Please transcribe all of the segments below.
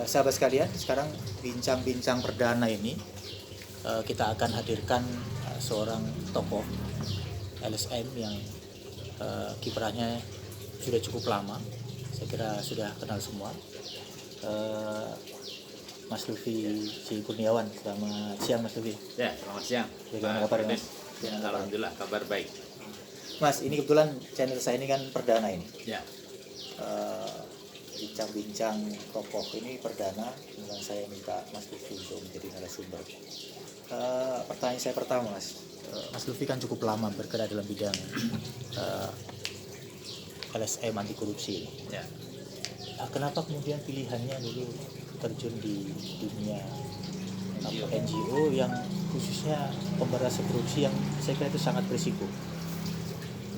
Sahabat sekalian, sekarang bincang-bincang perdana ini kita akan hadirkan seorang tokoh LSM yang kiprahnya sudah cukup lama. Saya kira sudah kenal semua. Mas Lufi C. Kurniawan. Selamat siang Mas Lufi. Ya, selamat siang. Bagaimana kabar Mas? Ya, alhamdulillah kabar baik. Mas, ini kebetulan channel saya ini kan perdana ini. Ya. Bincang-bincang tokoh ini perdana, kemudian saya minta Mas Lufi untuk menjadi narasumber. Pertanyaan saya pertama, Mas Lufi kan cukup lama bergerak dalam bidang LSM anti korupsi. Ya. Kenapa kemudian pilihannya dulu terjun di dunia NGO yang khususnya pemberantasan korupsi yang saya kira itu sangat berisiko?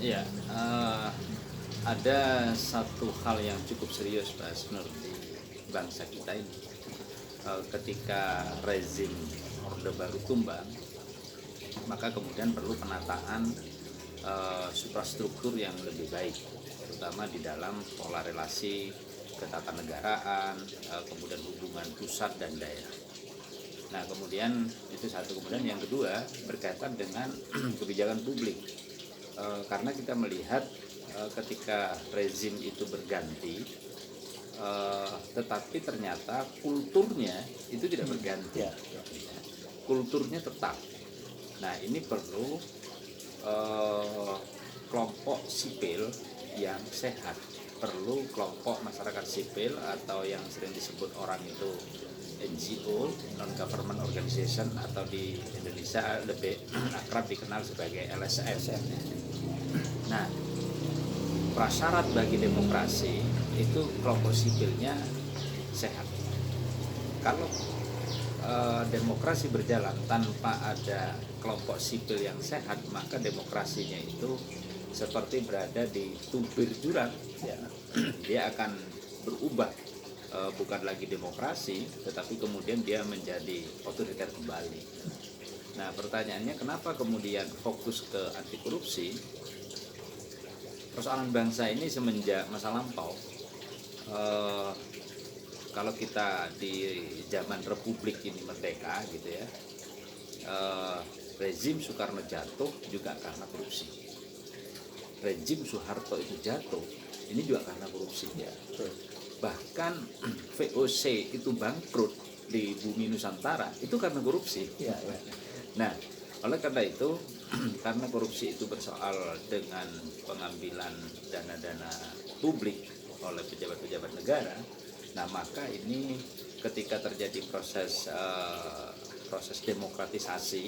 Iya, ada satu hal yang cukup serius Pak Asnur di bangsa kita ini. Ketika rezim Orde Baru tumbang, maka kemudian perlu penataan suprastruktur yang lebih baik, terutama di dalam pola relasi ketatanegaraan, kemudian hubungan pusat dan daerah. Nah, kemudian itu satu. Kemudian yang kedua berkaitan dengan kebijakan publik. Karena kita melihat ketika rezim itu berganti, tetapi ternyata kulturnya itu tidak berganti. Kulturnya tetap. Nah, ini perlu kelompok sipil yang sehat, perlu kelompok masyarakat sipil atau yang sering disebut orang itu NGO, non-government organization, atau di Indonesia lebih akrab dikenal sebagai LSM. Nah, prasyarat bagi demokrasi itu kelompok sipilnya sehat. Kalau demokrasi berjalan tanpa ada kelompok sipil yang sehat, maka demokrasinya itu seperti berada di tubir jurang. Ya, dia akan berubah, bukan lagi demokrasi, tetapi kemudian dia menjadi otoriter kembali. Nah, pertanyaannya kenapa kemudian fokus ke anti korupsi? Persoalan bangsa ini semenjak masa lampau, kalau kita di zaman Republik ini merdeka gitu ya, rezim Soekarno jatuh juga karena korupsi. Rezim Soeharto itu jatuh, ini juga karena korupsi ya. Bahkan VOC itu bangkrut di bumi Nusantara itu karena korupsi. Nah, oleh karena itu, karena korupsi itu bersoal dengan pengambilan dana-dana publik oleh pejabat-pejabat negara, nah maka ini ketika terjadi proses demokratisasi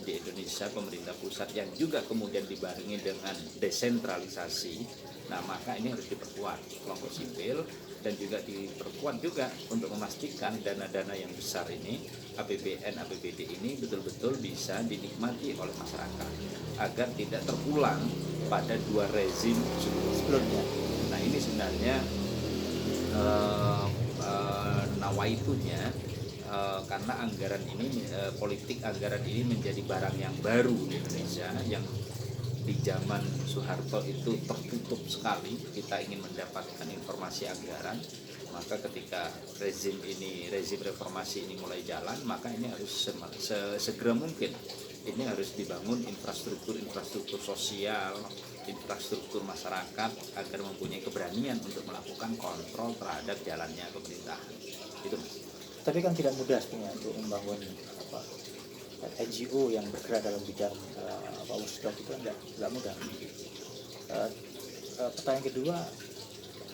di Indonesia, pemerintah pusat yang juga kemudian dibarengi dengan desentralisasi, nah maka ini harus diperkuat kelompok sipil dan juga diperkuat juga untuk memastikan dana-dana yang besar ini, APBN, APBD ini betul-betul bisa dinikmati oleh masyarakat agar tidak terulang pada dua rezim sebelumnya. Nah, ini sebenarnya nawaitunya, karena anggaran ini, politik anggaran ini menjadi barang yang baru di Indonesia, yang di zaman Soeharto itu tertutup sekali. Kita ingin mendapatkan informasi anggaran, maka ketika rezim reformasi ini mulai jalan, maka ini harus segera mungkin ini harus dibangun infrastruktur sosial, infrastruktur masyarakat agar mempunyai keberanian untuk melakukan kontrol terhadap jalannya pemerintahan. Itu. Tapi kan tidak mudah sebenarnya untuk membangun NGO yang bergerak dalam bidang watchdog itu tidak mudah. Pertanyaan kedua,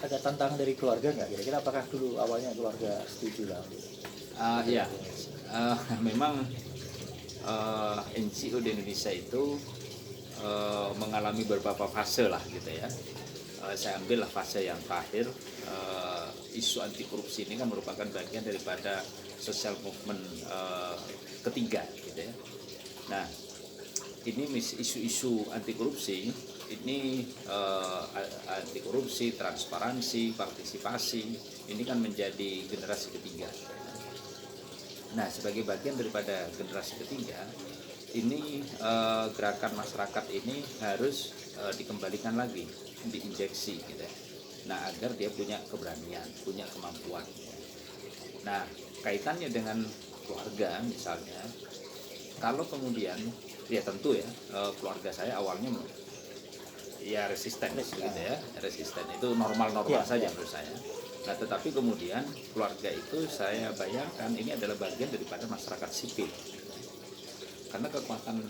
ada tantangan dari keluarga nggak? Kira-kira apakah dulu awalnya keluarga setuju lah? Ya, memang NGO di Indonesia itu mengalami beberapa fase lah gitu ya. Saya ambillah fase yang terakhir. Isu anti korupsi ini kan merupakan bagian daripada social movement ketiga gitu ya. Nah, ini isu-isu anti korupsi ini, anti korupsi, transparansi, partisipasi, ini kan menjadi generasi ketiga. Nah, sebagai bagian daripada generasi ketiga ini, gerakan masyarakat ini harus dikembalikan lagi, diinjeksi gitu ya. Nah, agar dia punya keberanian, punya kemampuan. Nah, kaitannya dengan keluarga misalnya, kalau kemudian ya tentu ya keluarga saya awalnya ya resisten begitu ya, resisten itu normal-normal saja menurut saya. Nah, tetapi kemudian keluarga itu saya bayangkan ini adalah bagian daripada masyarakat sipil, karena kekuatan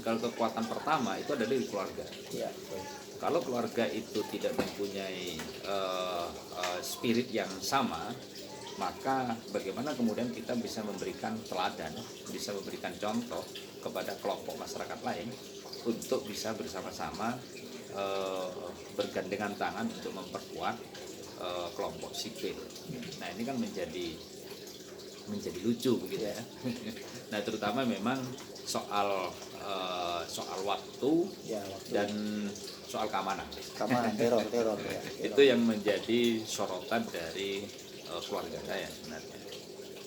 kalau kekuatan pertama itu ada di keluarga. Kalau keluarga itu tidak mempunyai spirit yang sama, maka bagaimana kemudian kita bisa memberikan teladan, bisa memberikan contoh kepada kelompok masyarakat lain untuk bisa bersama-sama bergandengan tangan untuk memperkuat kelompok sipil. Nah, ini kan menjadi lucu begitu ya. Nah, terutama memang soal waktu dan soal keamanan teror ya. Itu yang menjadi sorotan dari keluarga saya sebenarnya.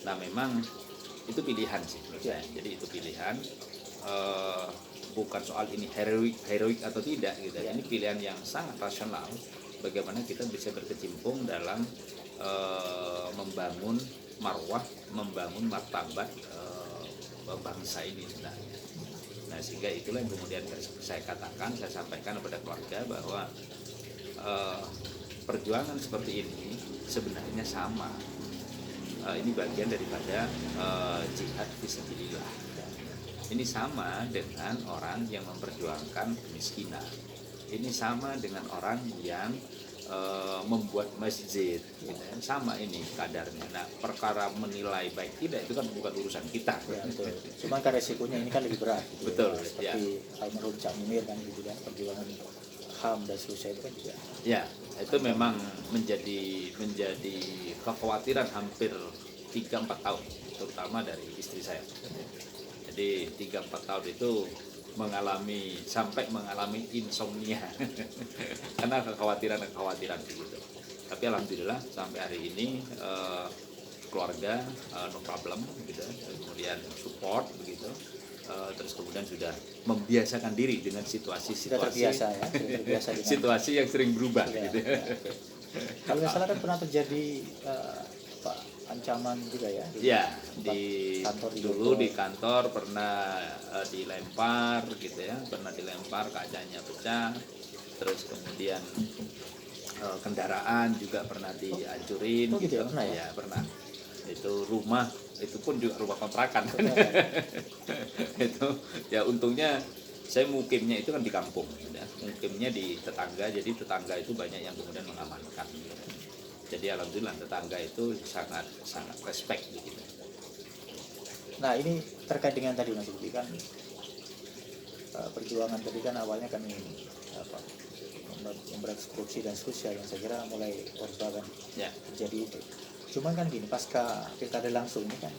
Nah, memang itu pilihan sih menurut saya. Jadi itu pilihan, bukan soal ini heroik atau tidak gitu. Ini pilihan yang sangat rasional. Bagaimana kita bisa berkecimpung dalam membangun marwah, membangun martabat bangsa ini sebenarnya. Nah, sehingga itulah yang kemudian saya katakan, saya sampaikan kepada keluarga bahwa perjuangan seperti ini sebenarnya sama. Ini bagian daripada jihad fisabilillah. Ini sama dengan orang yang memperjuangkan kemiskinan. Ini sama dengan orang yang membuat masjid, gitu. Sama ini kadarnya. Nah, perkara menilai baik tidak itu kan bukan urusan kita. Ya, betul. Cuma kan resikonya ini kan lebih berat. Gitu, betul. Ya. Seperti almarhum Cak Munir kan gitu kan, perjuangan HAM dan seterusnya itu kan juga. Ya, itu memang menjadi kekhawatiran hampir 3-4 tahun, terutama dari istri saya. Jadi 3-4 tahun itu sampai mengalami insomnia karena kekhawatiran begitu. Tapi alhamdulillah sampai hari ini keluarga no problem gitu, kemudian support begitu, terus kemudian sudah membiasakan diri dengan situasi terbiasa dengan situasi yang sering berubah gitu. Ya. Kalau nggak salah kan pernah terjadi ancaman juga ya di kantor pernah dilempar gitu ya, kacanya pecah, terus kemudian kendaraan juga pernah dihancurin gitu. Pernah ya? Pernah. Itu rumah, itu pun juga rumah kontrakan. Itu ya untungnya saya mukimnya itu kan di kampung ya. Mukimnya di tetangga, jadi tetangga itu banyak yang kemudian mengamankan gitu. Jadi alhamdulillah tetangga itu sangat respect begitu. Nah, ini terkait dengan tadi Mas Lutfi kan perjuangan tadi kan awalnya kan ini memberantas korupsi dan seterusnya yang saya kira mulai orba kan terjadi itu. Cuman kan gini, pasca pilkada langsung ini kan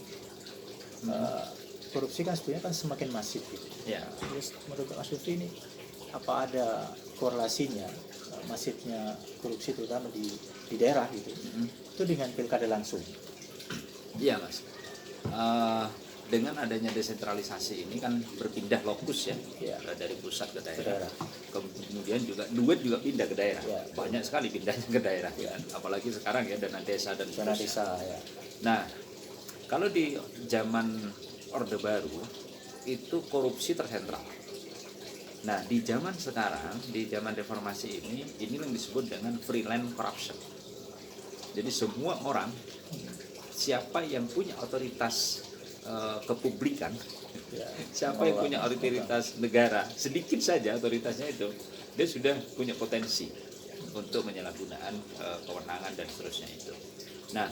korupsi kan sebenarnya kan semakin masif gitu. Terus menurut Mas Lutfi ini apa ada korelasinya masifnya korupsi terutama di daerah gitu itu dengan pilkada langsung? Iya Mas, dengan adanya desentralisasi ini kan berpindah lokus ya, dari pusat ke daerah. Kemudian juga duit juga pindah ke daerah, banyak sekali pindahnya ke daerah kan, apalagi sekarang ya dana desa dan seterusnya. Nah, kalau di zaman Orde Baru itu korupsi tersentral. Nah, di zaman sekarang, di zaman reformasi ini yang disebut dengan freelance corruption. Jadi semua orang, siapa yang punya otoritas kepublikan, siapa yang punya otoritas negara, sedikit saja otoritasnya itu, dia sudah punya potensi untuk penyalahgunaan kewenangan dan seterusnya itu. Nah,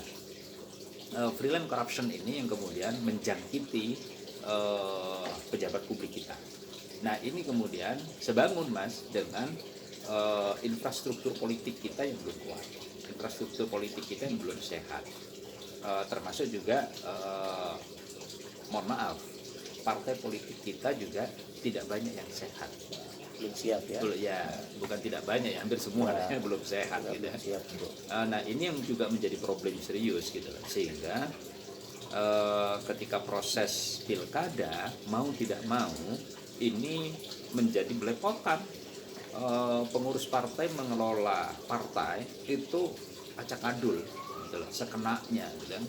freelance corruption ini yang kemudian menjangkiti pejabat publik kita. Nah, ini kemudian sebangun Mas dengan infrastruktur politik kita yang belum kuat, infrastruktur politik kita yang belum sehat, termasuk juga mohon maaf, partai politik kita juga tidak banyak yang sehat, belum siap ya. Bukan tidak banyak ya, hampir semua belum sehat gitu. Nah, ini yang juga menjadi problem serius gitu, sehingga ketika proses pilkada mau tidak mau ini menjadi belepotan. Pengurus partai mengelola partai itu acak adul gitu loh, sekenanya gitu kan.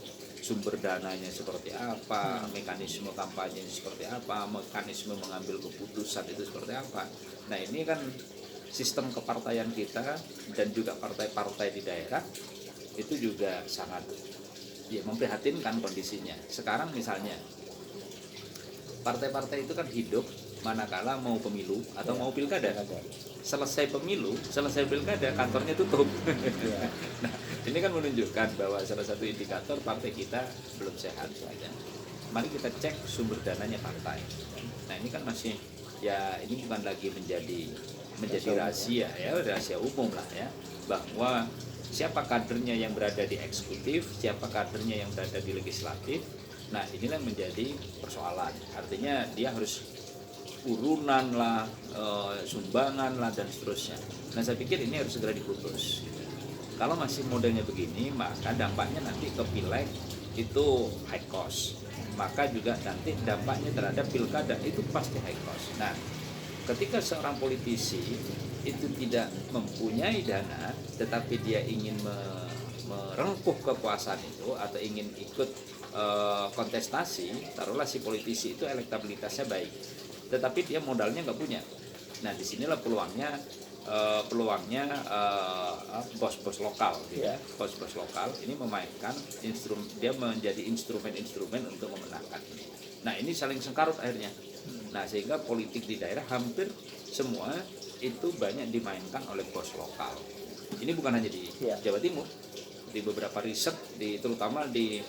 sumber dananya seperti apa, mekanisme kampanye seperti apa, mekanisme mengambil keputusan itu seperti apa. Nah ini kan sistem kepartaian kita dan juga partai-partai di daerah itu juga sangat ya memprihatinkan kondisinya. Sekarang misalnya partai-partai itu kan hidup manakala mau pemilu atau mau pilkada. Selesai pemilu, selesai pilkada, kantornya tutup. Nah, ini kan menunjukkan bahwa salah satu indikator partai kita belum sehat. Ya. Mari kita cek sumber dananya partai. Nah, ini kan masih ya ini bukan lagi menjadi rahasia ya, rahasia umum lah ya, bahwa siapa kadernya yang berada di eksekutif, siapa kadernya yang berada di legislatif. Nah, inilah yang menjadi persoalan. Artinya dia harus urunan lah, sumbangan lah dan seterusnya. Nah saya pikir ini harus segera diputus. Kalau masih modelnya begini, maka dampaknya nanti ke pileg itu high cost. Maka juga nanti dampaknya terhadap pilkada itu pasti high cost. Nah, ketika seorang politisi itu tidak mempunyai dana, tetapi dia ingin merengkuh kekuasaan itu atau ingin ikut kontestasi, taruhlah si politisi itu elektabilitasnya baik, tetapi dia modalnya nggak punya. Nah disinilah peluangnya bos-bos lokal, gitu ya. Bos-bos lokal ini memainkan dia menjadi instrumen-instrumen untuk memenangkan ini. Nah ini saling sengkarut akhirnya. Nah sehingga politik di daerah hampir semua itu banyak dimainkan oleh bos lokal. Ini bukan hanya di Jawa Timur, di beberapa riset, terutama di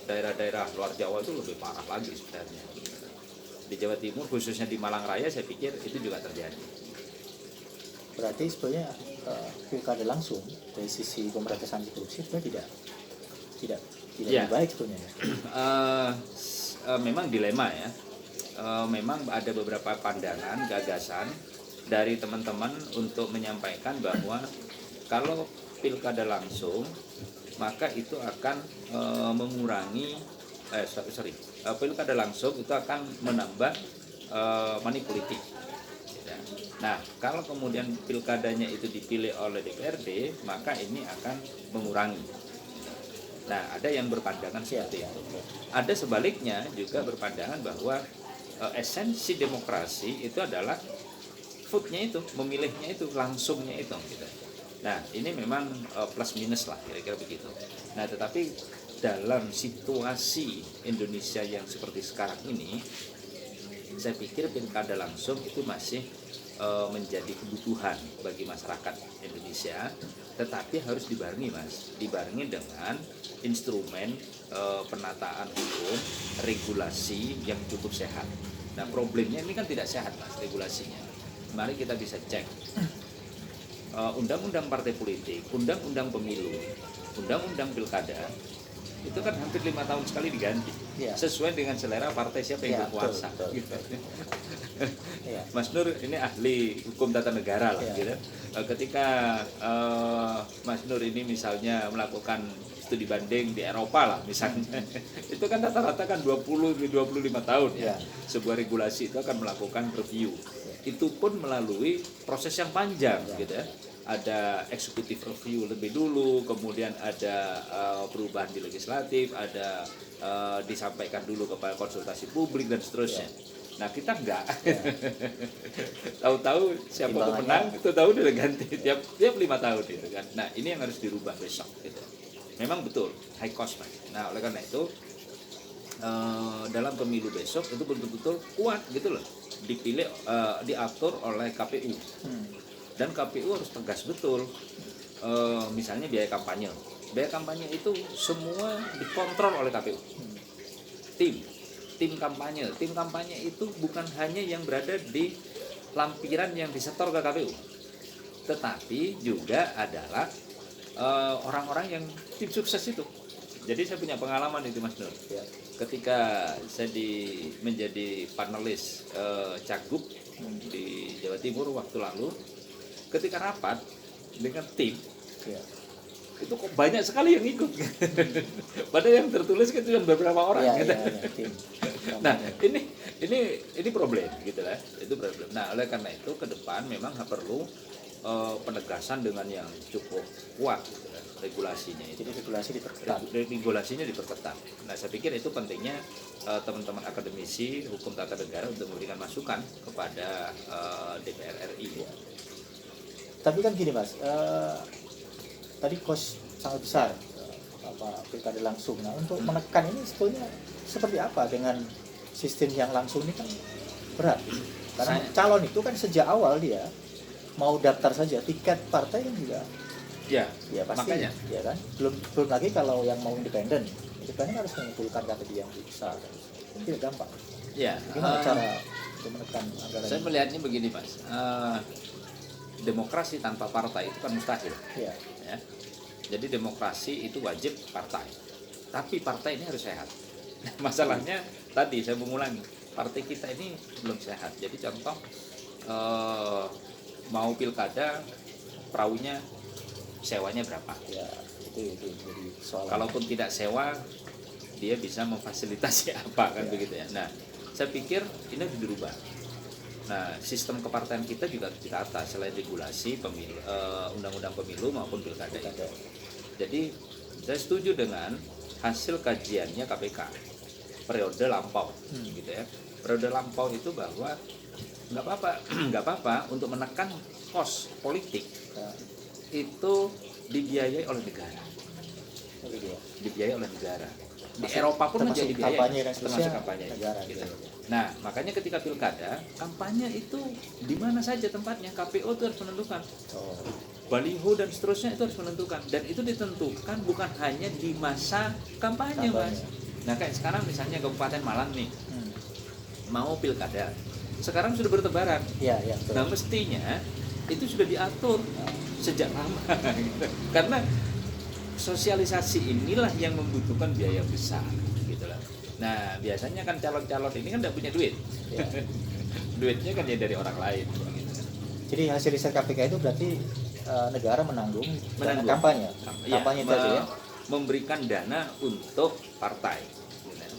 daerah-daerah luar Jawa itu lebih parah lagi sebenarnya. Di Jawa Timur khususnya di Malang Raya saya pikir itu juga terjadi. Berarti sebenarnya pilkada langsung dari sisi pemberantasan korupsi sebenarnya tidak lebih baik sebenarnya. Memang dilema ya. Memang ada beberapa pandangan, gagasan dari teman-teman untuk menyampaikan bahwa kalau pilkada langsung maka itu akan mengurangi pilkada langsung itu akan menambah money politik. Nah, kalau kemudian pilkadanya itu dipilih oleh DPRD, maka ini akan mengurangi. Nah, ada yang berpandangan seperti itu. Ada sebaliknya juga berpandangan bahwa esensi demokrasi itu adalah vote-nya itu, memilihnya itu, langsungnya itu. Gitu. Nah, ini memang plus minus lah, kira-kira begitu. Nah, tetapi dalam situasi Indonesia yang seperti sekarang ini, saya pikir pilkada langsung itu masih menjadi kebutuhan bagi masyarakat Indonesia, tetapi harus dibarengi dengan instrumen penataan hukum, regulasi yang cukup sehat. Nah, problemnya ini kan tidak sehat mas regulasinya. Mari kita bisa cek undang-undang partai politik, undang-undang pemilu, undang-undang pilkada itu kan hampir 5 tahun sekali diganti sesuai dengan selera partai siapa yang berkuasa. Betul. Gitu. Mas Nur ini ahli hukum tata negara lah gitu. Ketika Mas Nur ini misalnya melakukan studi banding di Eropa lah misalnya, itu kan rata-rata kan 20-25 tahun ya. Sebuah regulasi itu akan melakukan review. Itu pun melalui proses yang panjang gitu ya. Ada executive review lebih dulu, kemudian ada perubahan di legislatif, ada disampaikan dulu kepada konsultasi publik dan seterusnya. Nah kita enggak, tahu-tahu siapa pemenang, itu tahu udah ganti tiap 5 tahun gitu kan. Nah ini yang harus dirubah besok gitu. Memang betul high cost mas. Nah oleh karena itu dalam pemilu besok itu betul-betul kuat gitu loh, dipilih diatur oleh KPU. Dan KPU harus tegas betul. Misalnya biaya kampanye itu semua dikontrol oleh KPU. Tim kampanye itu bukan hanya yang berada di lampiran yang disetor ke KPU, tetapi juga adalah orang-orang yang tim sukses itu. Jadi saya punya pengalaman itu Mas Nur. Ketika saya menjadi panelis cagup di Jawa Timur waktu lalu, ketika rapat dengan tim itu kok banyak sekali yang ikut. Padahal yang tertulis kan cuma beberapa orang gitu. Tim. Nah ini problem gitu lah, itu problem. Nah oleh karena itu ke depan memang perlu penegasan dengan yang cukup kuat gitu kan, regulasinya itu. Jadi regulasi diperketat. Regulasinya diperketat. Nah, saya pikir itu pentingnya teman-teman akademisi hukum tata negara untuk memberikan masukan kepada DPR RI. Tapi kan gini Mas, tadi kos sangat besar pilkada langsung. Nah untuk menekan ini sebetulnya seperti apa dengan sistem yang langsung ini kan berat. Karena calon itu kan sejak awal dia mau daftar saja tiket partai kan juga Ya, pasti makanya. ya kan. Belum lagi kalau yang mau independen harus mengumpulkan KPD yang lebih besar. Itu tidak gampang. Ya, Gimana cara untuk menekan anggaran? saya melihatnya begini, Mas. Demokrasi tanpa partai itu kan mustahil. Ya. Ya. Jadi demokrasi itu wajib partai. Tapi partai ini harus sehat. Masalahnya tadi saya mengulangi, partai kita ini belum sehat. Jadi contoh mau pilkada perahunya sewanya berapa? Ya, itu jadi soal. Kalaupun tidak sewa, dia bisa memfasilitasi apa kan begitu ya. Nah, saya pikir ini harus dirubah. Nah, sistem kepartaian kita juga harus ditata selain regulasi pemilu, undang-undang pemilu maupun pilkada itu. Jadi saya setuju dengan hasil kajiannya KPK periode lampau, gitu ya. Periode lampau itu bahwa nggak apa-apa, nggak apa-apa untuk menekan kos politik itu dibiayai oleh negara. Dibiayai oleh negara. Di Eropa pun menjadi biaya, termasuk kampanye negara. Gitu. Nah, makanya ketika pilkada, kampanye itu di mana saja tempatnya, KPU itu harus menentukan. Baliho dan seterusnya itu harus menentukan. Dan itu ditentukan bukan hanya di masa kampanye, Mas. Nah, kayak sekarang misalnya Kabupaten Malang nih, mau pilkada. Sekarang sudah bertebaran. Ya, nah, mestinya itu sudah diatur sejak lama. Karena sosialisasi inilah yang membutuhkan biaya besar gitu lah. Nah, biasanya kan calon-calon ini kan tidak punya duit. Ya. Duitnya kan ya dari orang lain gitu. Jadi hasil riset KPK itu berarti negara menanggung dana kampanye. Kampanye itu aja ya. Memberikan dana untuk partai.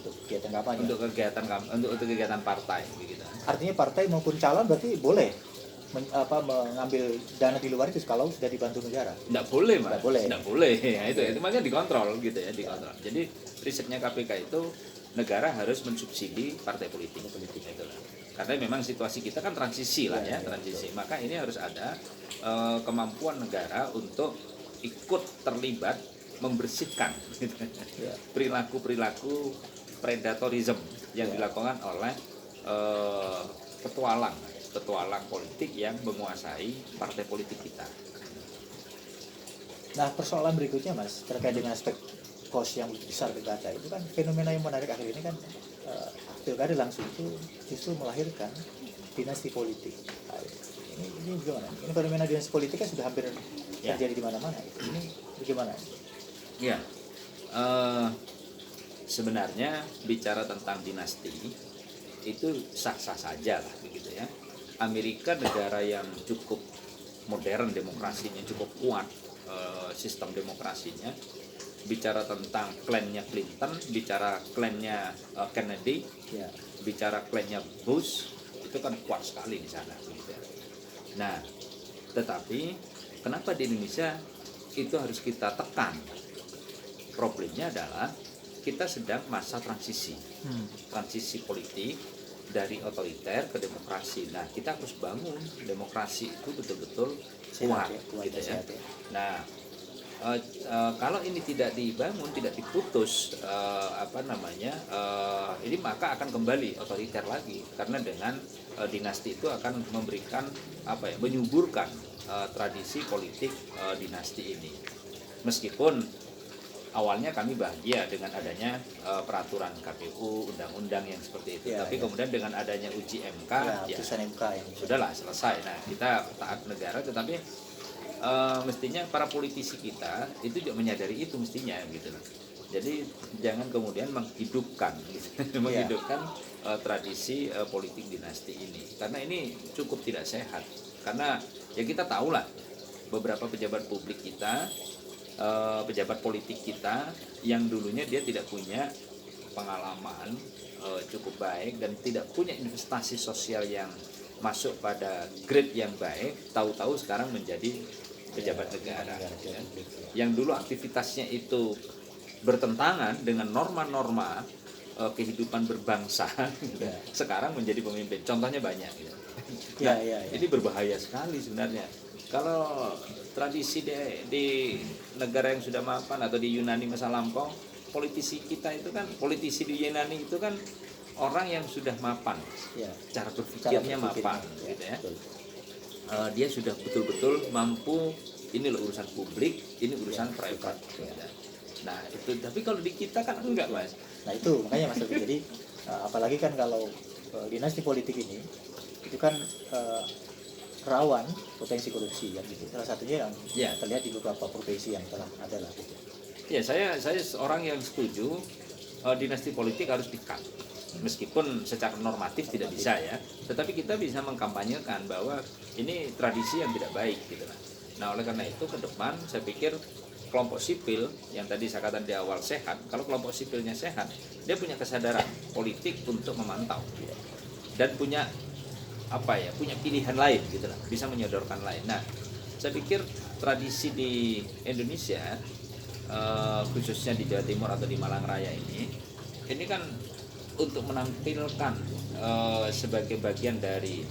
Untuk kegiatan kampanye. Untuk kegiatan partai begitu. Artinya partai maupun calon berarti boleh mengambil dana di luar itu kalau sudah dibantu negara. Tidak boleh, Mas. Tidak boleh. Ya, itu makanya dikontrol gitu ya, dikontrol. Jadi risetnya KPK itu negara harus mensubsidi partai politik itulah. Karena memang situasi kita kan transisi lah ya, transisi. Maka ini harus ada kemampuan negara untuk ikut terlibat membersihkan gitu. Perilaku-perilaku predatorisme yang dilakukan oleh petualang politik yang menguasai partai politik kita. Nah, persoalan berikutnya Mas, terkait dengan aspek kos yang besar pilkada itu kan fenomena yang menarik akhir ini kan pilkada langsung itu justru melahirkan dinasti politik. Nah, ini bagaimana? Ini fenomena dinasti politik kan sudah hampir terjadi di mana-mana. Ini bagaimana? Ya, sebenarnya bicara tentang dinasti itu sah-sah saja lah begitu ya. Amerika negara yang cukup modern demokrasinya, cukup kuat sistem demokrasinya. Bicara tentang klannya Clinton, bicara klannya Kennedy, bicara klannya Bush, itu kan kuat sekali di sana begitu ya. Nah, tetapi kenapa di Indonesia itu harus kita tekan? Problemnya adalah kita sedang masa transisi politik dari otoriter ke demokrasi. Nah, kita harus bangun demokrasi itu betul-betul kuat gitu ya. Nah, kalau ini tidak dibangun, tidak diputus, ini maka akan kembali otoriter lagi. Karena dengan dinasti itu akan memberikan menyuburkan tradisi politik dinasti ini. Meskipun awalnya kami bahagia dengan adanya peraturan KPU, undang-undang yang seperti itu. Tapi kemudian dengan adanya uji MK, putusan MK ini sudahlah selesai. Nah, kita taat negara, tetapi mestinya para politisi kita itu juga menyadari itu mestinya gitu. Jadi jangan kemudian menghidupkan, menghidupkan tradisi politik dinasti ini, karena ini cukup tidak sehat. Karena ya kita tahulah beberapa pejabat publik kita. Pejabat politik kita yang dulunya dia tidak punya pengalaman cukup baik dan tidak punya investasi sosial yang masuk pada grade yang baik, tahu-tahu sekarang menjadi pejabat negara. Ya. Yang dulu aktivitasnya itu bertentangan dengan norma-norma kehidupan berbangsa, Ya. sekarang menjadi pemimpin. Contohnya banyak. Ya. Ya, Nah, ya, ya. ini berbahaya sekali sebenarnya. Kalau tradisi di negara yang sudah mapan atau di Yunani masa lampau, politisi kita itu kan, politisi di Yunani itu kan orang yang sudah mapan, Ya. cara berpikirnya mapan, ya, gitu ya. betul. Dia sudah betul-betul mampu, ini loh urusan publik, ini urusan Ya, private. ya. Gitu. Nah itu, tapi kalau di kita kan enggak, Mas. Nah itu makanya Mas Alfi. Jadi apalagi kan kalau dinasti politik ini itu kan rawan potensi korupsi ya gitu. Salah satunya yang Ya. terlihat di beberapa profesi yang telah ada lah gitu. Ya, saya orang yang setuju dinasti politik harus di-cut. Meskipun secara normatif tidak bisa ya, tetapi kita bisa mengkampanyekan bahwa ini tradisi yang tidak baik gitu lah. Nah, oleh karena itu ke depan saya pikir kelompok sipil yang tadi saya katakan di awal sehat, kalau kelompok sipilnya sehat, dia punya kesadaran politik untuk memantau dan punya punya pilihan lain gitu lah, bisa menyodorkan lain. Nah, saya pikir tradisi di Indonesia khususnya di Jawa Timur atau di Malang Raya ini kan untuk menampilkan sebagai bagian dari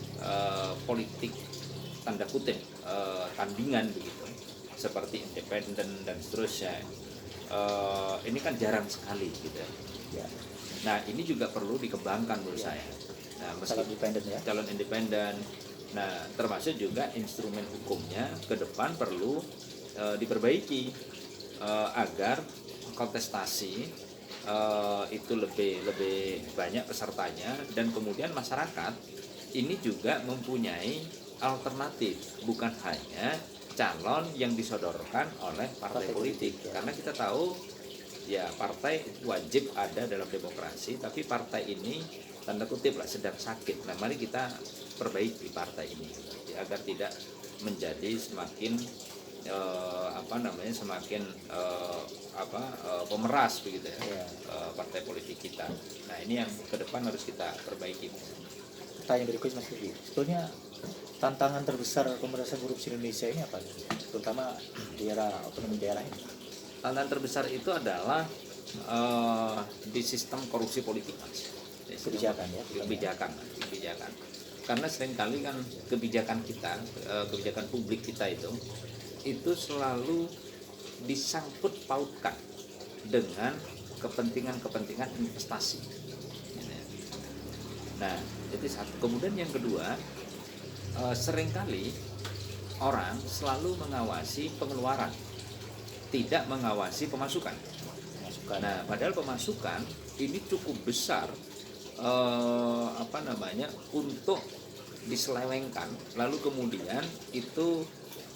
politik tanda kutip tandingan begitu, seperti independen dan seterusnya, ini kan jarang sekali gitu ya. Nah ini juga perlu dikembangkan menurut saya. Nah, Calon independen ya. Calon independen. Nah termasuk juga instrumen hukumnya ke depan perlu diperbaiki agar kontestasi itu lebih banyak pesertanya, dan kemudian masyarakat ini juga mempunyai alternatif, bukan hanya calon yang disodorkan oleh partai politik. Karena kita tahu ya partai wajib ada dalam demokrasi, tapi partai ini tanda kutip lah sedang sakit. Nah mari kita perbaiki partai ini agar tidak menjadi semakin semakin pemeras begitu ya, partai politik kita. Nah ini yang ke depan harus kita perbaiki. Pertanyaan berikutnya Mas Vivi, sebetulnya tantangan terbesar pemberantasan korupsi Indonesia ini apa? Terutama di era otonomi daerah ini. Tantangan terbesar itu adalah di sistem korupsi politik, Mas. Kebijakan ya. Kebijakan. Karena seringkali kan kebijakan kita, kebijakan publik kita itu selalu disangkut pautkan dengan kepentingan investasi. Nah, itu satu. Kemudian yang kedua, seringkali orang selalu mengawasi pengeluaran, tidak mengawasi pemasukan. Nah, padahal pemasukan ini cukup besar, untuk diselewengkan, lalu kemudian itu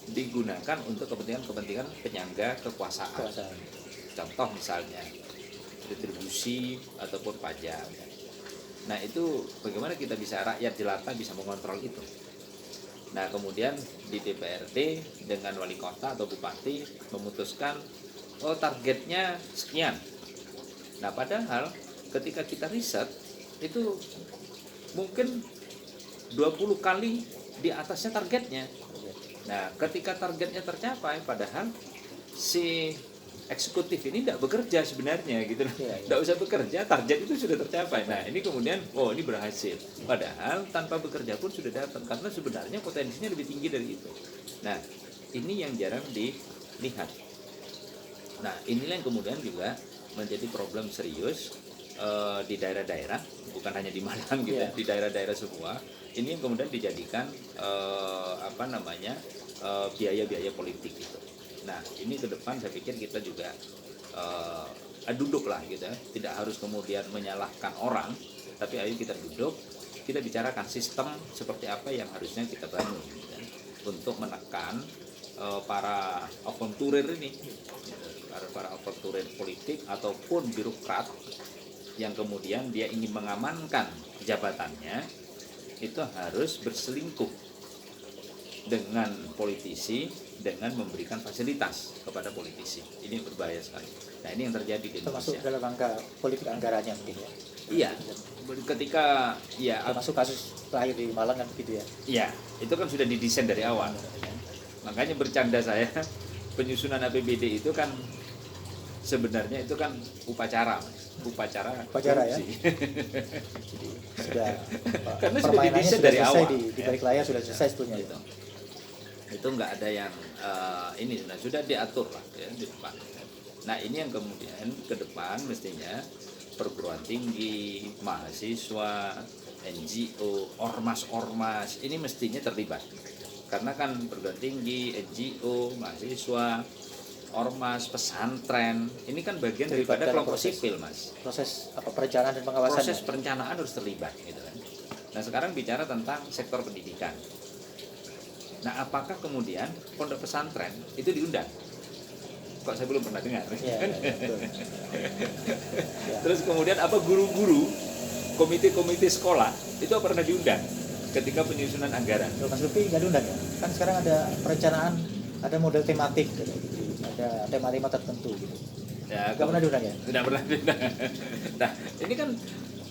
digunakan untuk kepentingan penyangga kekuasaan. Contoh misalnya distribusi ataupun pajak. Nah itu bagaimana kita bisa, rakyat jelata bisa mengontrol itu. Nah kemudian di DPRD dengan wali kota atau bupati memutuskan targetnya sekian. Nah padahal ketika kita riset itu mungkin 20 kali di atasnya targetnya. Nah ketika targetnya tercapai, padahal si eksekutif ini tidak bekerja sebenarnya gitu, tidak usah bekerja, target itu sudah tercapai. Nah ini kemudian ini berhasil, padahal tanpa bekerja pun sudah dapat, karena sebenarnya potensinya lebih tinggi dari itu. Nah ini yang jarang dilihat. Nah inilah yang kemudian juga menjadi problem serius di daerah-daerah, bukan hanya di Malang gitu, di daerah-daerah semua. Ini yang kemudian dijadikan biaya-biaya politik gitu. Nah ini ke depan saya pikir kita juga duduk lah gitu ya. Tidak harus kemudian menyalahkan orang, tapi ayo kita duduk, kita bicarakan sistem seperti apa yang harusnya kita bangun gitu ya, untuk menekan para aventurir ini, para aventurir politik ataupun birokrat yang kemudian dia ingin mengamankan jabatannya, itu harus berselingkuh dengan politisi, dengan memberikan fasilitas kepada politisi. Ini berbahaya sekali. Nah, ini yang terjadi di Termasuk Indonesia. dalam angka politik anggarannya mungkin ya. Iya, ketika ya Termasuk kasus terakhir di Malang kan begitu ya. iya, itu kan sudah didesain dari awal. Makanya bercanda saya, penyusunan APBD itu kan sebenarnya itu kan upacara, upacara ya. korupsi. Jadi sudah Karena sudah permainannya didesain sudah dari selesai awal, di balik layar sudah selesai sebetulnya Gitu. Itu nggak ada yang ini sudah diatur lah ya di depan. Nah, ini yang kemudian ke depan mestinya perguruan tinggi, mahasiswa, NGO, ormas-ormas ini mestinya terlibat. Karena kan perguruan tinggi, NGO, mahasiswa, ormas, pesantren, ini kan bagian Terlibat daripada dalam kelompok proses. sipil, Mas. Proses perencanaan dan pengawasan. Proses perencanaan harus terlibat gitu kan. Nah, sekarang bicara tentang sektor pendidikan. Nah, apakah kemudian pondok pesantren itu diundang? Kok saya belum pernah dengar. Ya, betul. Ya. Terus kemudian apa guru-guru, komite-komite sekolah itu pernah diundang ketika penyusunan anggaran? Kalau Mas Lupi nggak diundang ya? Kan sekarang ada perencanaan, ada model tematik, gitu. Ada tema-tema tertentu gitu. Ya, Nggak pernah diundang ya? Tidak pernah diundang. Nah, ini kan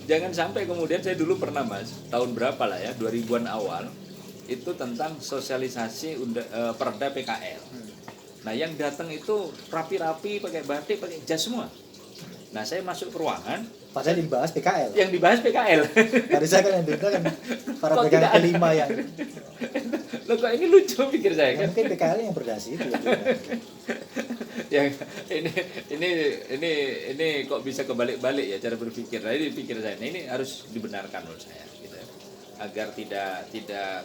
jangan sampai kemudian saya dulu pernah, Mas, tahun berapa lah ya, 2000-an awal, itu tentang sosialisasi perda PKL. Nah, yang datang itu rapi-rapi, pakai batik, pakai jas semua. Nah, saya masuk ke ruangan, Padahal yang dibahas PKL. yang dibahas PKL. Tadi saya kan yang diundang kan para Kok pegang tidak ada? kelima yang Loh, kok ini lucu pikir saya ya, kan. mungkin PKL yang berdasi itu. Yang ini kok bisa kebalik-balik ya cara berpikir. Nah, ini pikir saya. Nah, ini harus dibenarkan menurut saya gitu ya. Agar tidak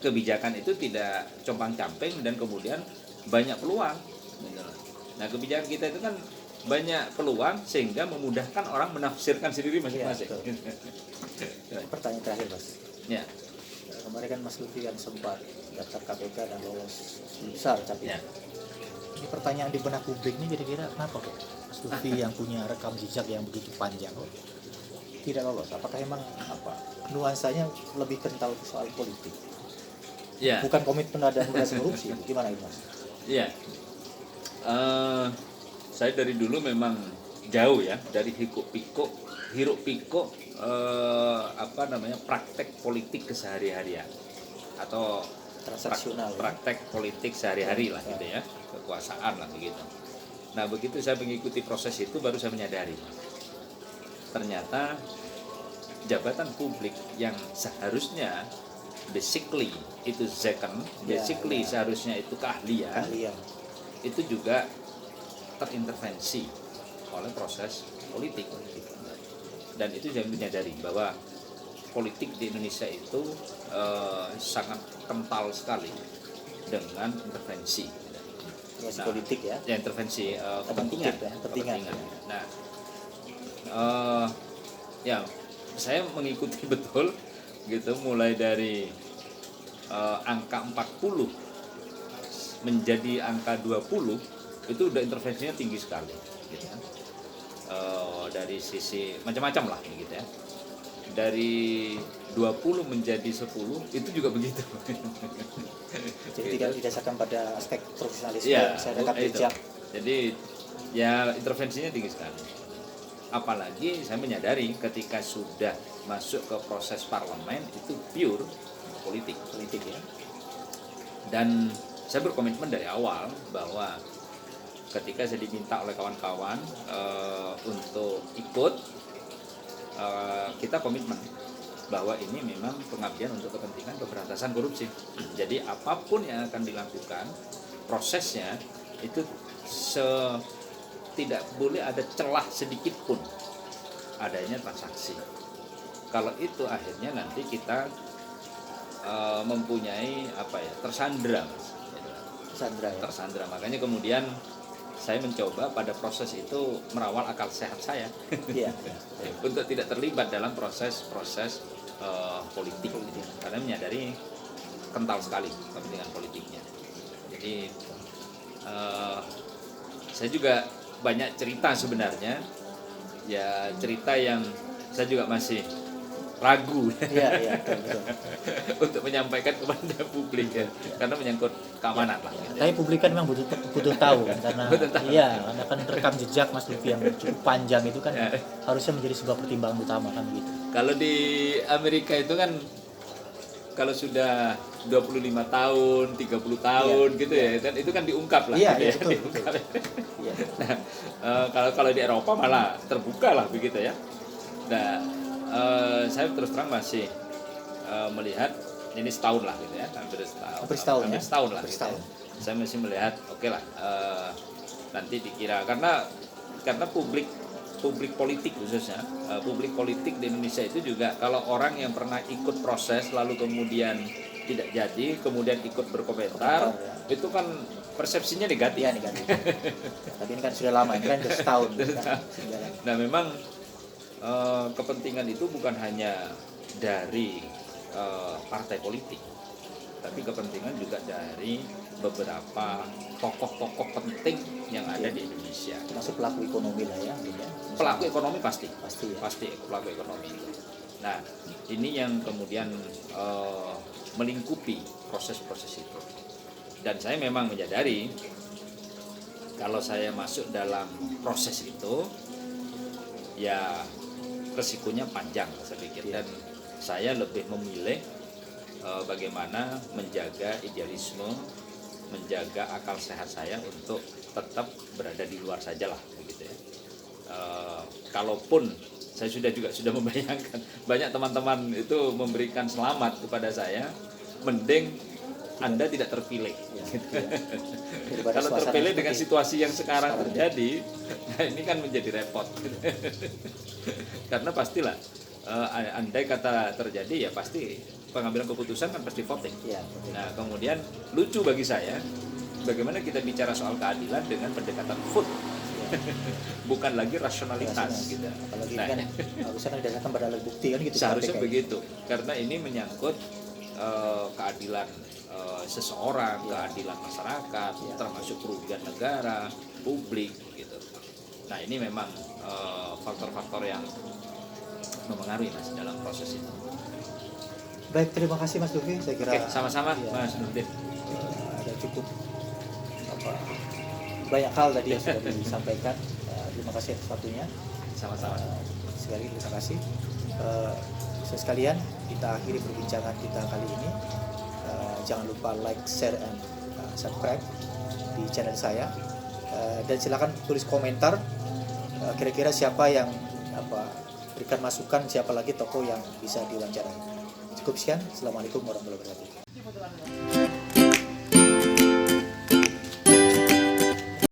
kebijakan itu tidak compang-camping dan kemudian banyak peluang gitu. Nah, kebijakan kita itu kan banyak peluang sehingga memudahkan orang menafsirkan sendiri masing-masing. Ya, pertanyaan terakhir Mas. Ya. Kemarin kan Mas Lufi yang sempat daftar KPK dan lolos besar tapi Ya. ini pertanyaan di benak publik ini kira-kira kenapa kok Mas Lufi yang punya rekam jejak yang begitu panjang kok tidak lolos? Apakah emang nuansanya lebih kental soal politik? Ya. Bukan komitmen dan pemberantasan korupsi, gimana itu Mas? Iya. Saya dari dulu memang jauh ya dari hiruk pikuk praktek politik kesehari-harian atau Transaksional. praktek politik sehari-hari lah gitu ya, kekuasaan lah begitu. Nah, begitu saya mengikuti proses itu baru saya menyadari ternyata jabatan publik yang seharusnya basically itu second, basically seharusnya itu keahlian, itu juga terintervensi oleh proses politik. Dan itu saya menyadari bahwa politik di Indonesia itu sangat kental sekali dengan intervensi. Politik ya. Ya, intervensi kepentingan. Nah, ya saya mengikuti betul gitu mulai dari angka 40 menjadi angka 20 itu udah intervensinya tinggi sekali gitu ya. Dari sisi macam-macam lah gitu ya. Dari 20 menjadi 10 itu juga begitu. Jadi tidak didasarkan pada aspek profesionalisme, ya, rekam jejak. Jadi ya intervensinya tinggi sekali. Apalagi saya menyadari ketika sudah masuk ke proses parlemen itu pure politik ya. Dan saya berkomitmen dari awal bahwa ketika saya diminta oleh kawan-kawan untuk ikut, kita komitmen bahwa ini memang pengabdian untuk kepentingan pemberantasan korupsi. Jadi apapun yang akan dilakukan, prosesnya itu tidak boleh ada celah sedikit pun adanya transaksi. Kalau itu akhirnya nanti kita mempunyai tersandra. Tersandra. Makanya kemudian saya mencoba pada proses itu merawal akal sehat saya untuk tidak terlibat dalam proses politik karena menyadari kental sekali kepentingan politiknya. Jadi saya juga banyak cerita sebenarnya, ya cerita yang saya juga masih ragu Iya, betul. untuk menyampaikan kepada publik ya, karena menyangkut keamanan lah. Gitu. Tapi publik kan memang butuh tahu kan, karena karena kan rekam jejak Mas Lutfi yang cukup panjang itu kan harusnya menjadi sebuah pertimbangan utama kan gitu. Kalau di Amerika itu kan kalau sudah 25 tahun, 30 tahun gitu ya, kan itu kan diungkap lah. Iya, betul. Iya. Nah, kalau di Eropa malah terbuka lah begitu ya. Nah, saya terus terang masih melihat ini setahun lah gitu ya, hampir setahun lah. Gitu ya. Saya masih melihat oke lah, nanti dikira karena publik politik khususnya, publik politik di Indonesia itu juga kalau orang yang pernah ikut proses lalu kemudian tidak jadi, kemudian ikut berkomentar, itu kan persepsinya negatif. Iya, negatif. Tapi ini kan sudah lama, ini kan sudah setahun. Nah, memang kepentingan itu bukan hanya dari partai politik, tapi kepentingan juga dari beberapa tokoh-tokoh penting yang ada di Indonesia. Termasuk pelaku ekonomi lah ya. Pelaku ekonomi pasti ya. Pasti pelaku ekonomi. Nah, ini yang kemudian melingkupi proses-proses itu. Dan saya memang menyadari kalau saya masuk dalam proses itu, ya resikonya panjang saya pikir. Dan saya lebih memilih bagaimana menjaga idealisme, menjaga akal sehat saya untuk tetap berada di luar saja lah begitu ya. Kalaupun saya sudah membayangkan banyak teman-teman itu memberikan selamat kepada saya, mending Anda tidak terpilih. Kalau terpilih dengan situasi yang sekarang terjadi, nah ini kan menjadi repot. Karena pastilah andai kata terjadi ya pasti pengambilan keputusan kan pasti voting. Nah, kemudian lucu bagi saya bagaimana kita bicara soal keadilan dengan pendekatan vote. Bukan lagi rasionalitas gitu. Apalagi kan harusnya didasarkan pada alat bukti kan gitu. Seharusnya begitu. Karena ini menyangkut keadilan seseorang, keadilan masyarakat, termasuk kerugian negara, publik gitu. Nah, ini memang faktor-faktor yang mempengaruhi Mas dalam proses itu. Baik, terima kasih Mas Lutfi. Saya kira sama-sama Mas Nurdin. Ada cukup banyak hal tadi yang sudah disampaikan. Terima kasih atas waktunya. Sama-sama. Sekali terima kasih. Sekalian kita akhiri perbincangan kita kali ini. Jangan lupa like, share, and subscribe di channel saya. Dan silakan tulis komentar. Kira-kira siapa yang berikan masukan, siapa lagi tokoh yang bisa diwawancarai. Cukup sekian. Assalamualaikum warahmatullahi wabarakatuh.